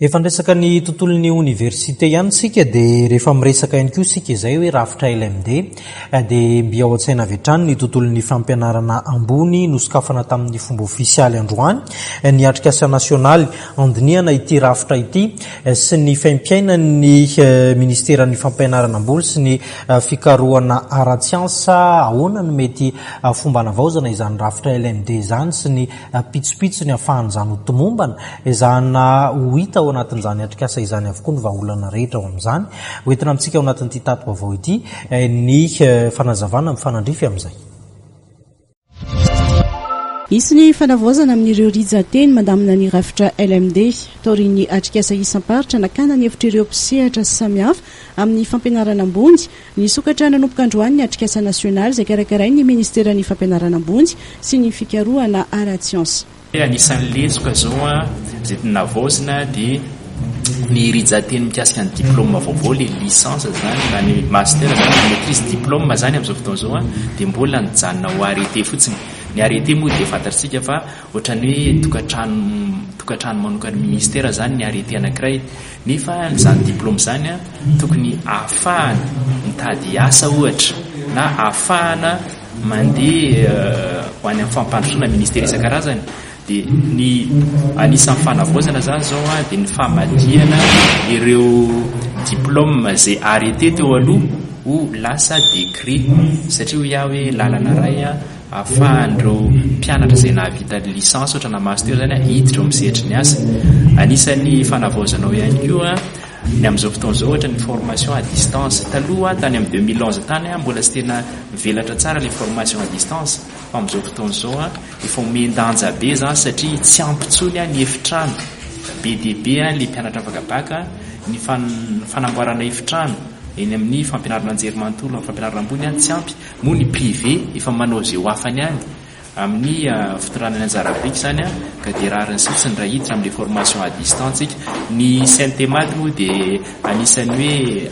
Efa niresaka ny tontolon'ny oniversite ihany sika dia rehefa miresaka ihany koa sika izay hoe rafitra LMD dia mbia ao an-tsaina avy hatrany ny tontolon'ny fampianarana ambony nosokafana tamin'ny fomba ofisialy androany ny atrikasa nasionaly andiniana ity rafitra ity sy ny faimpiainan'ny ministeran'ny fampianarana ambony sy ny fikarohana ara-tsiansa ahoana no mety fomba navaozana izany rafitra LMD izany sy ny pitsopitsony ahafahan'izany hotomombana izana ho hita ao anatin'izany atrikasa izany avokoa ny vahaolana rehetra ao amin'izany hoentina amintsika ao anatin'ity tato-baovao ity ny fanazavana mifanandrify amin'izay. Isy ny fanavaozana amin'ireo rijateny mandamina ny rafitra LMD taorian'ny atrikasa isam-paritra nakana ny efitr'ireo mpisehatra sy samihafa amin'ny fampianarana ambony ny sokatra nanomboka androany ny atrikasa nasionaly izay karakarainy ny ministeran'ny fampianarana ambony sy ny fikarohana ara-tsiansa. Anisan'ny lesoka zao zay navaozina dia ny rijateny mikasika ny diplôme vaovao le licence zany na ny master zany ny maîtrise diplôme zany amin'izao fotoana zao dia mbola nijanona ho arrêté fotsiny. Ny arrêté moa dia fantatsika fa ohatran'ny hoe tokatrano manokana ministera zany ny arrêté anankiray nefa nyzany diplôme zany tokony ahafahana mitady asa ohatra na ahafahana mandeha ho any amin'ny fampandrosoana ministera isan-karazany. Dia ny anisan'ny fanavaozana zany zao dia ny famadihana ireo diplôme zay arrêté teo aloha ho lasa décret satria ho iaho hoe lalana ray ahafahan'ireo mpianatra izay nahavita licence ohatra na master zany hiditra ao misehatra ny asa. Anisan'ny fanavaozanao ihany koa ny amin'izao fotoana izao ohatra ny formation à distance. Taloha tany amin'ny 2011 tany mbola tsy tena mivelatra tsara le formation à distance fa amin'izao fotoana izao efa omendanja be zany satria tsy ampitsony ny efitrano be dia be le mpianatra afakabaka ny fanamboarana efitrano eny amin'ny fampianarana anjerimanontolo amin'ny fampianarana ambony tsy ampy moa ny privé efa manao zay ho afany any amin'ny fitoranany anjarabiky zany ka dia rariny sitsiny raha hiditra amin'ilay formation à distance ny Saint-Thematy moa dia anisan'ny hoe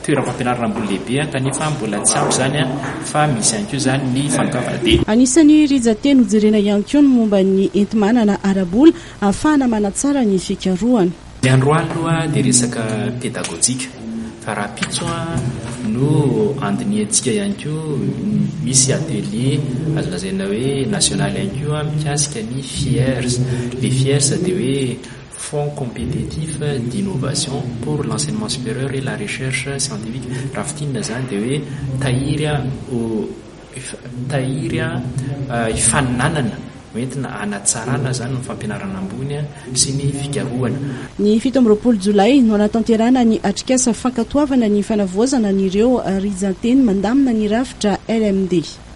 toeram-pampianarana ambony lehibe kanefa mbola tsy ampy zany fa misy ihany koa zany ny fankavade. Anisan'ny rijateny hojerena ihany koa ny momba ny entimanana arabola ahafahana manatsara ny fikarohana. Ny androany aloha dia resaka pédagogique fa raha pitso no andiniantsika ihany koa misy atelier azo lazaina hoe national ihany koa mikasika ny FIERS. Les FIERS dia hoe Fonds compétitif d'innovation pour l'enseignement supérieur et la recherche scientifique. Raha fitinina zany dia hoe tahiry hifaninanana hoentina anatsarana zany ny fampianarana ambony sy ny fikarohana. Ny 17 Jolay no anatanterana ny atrikasa fankatoavana ny fanavaozana n'ireo rijateny mandamina ny rafitra LMD.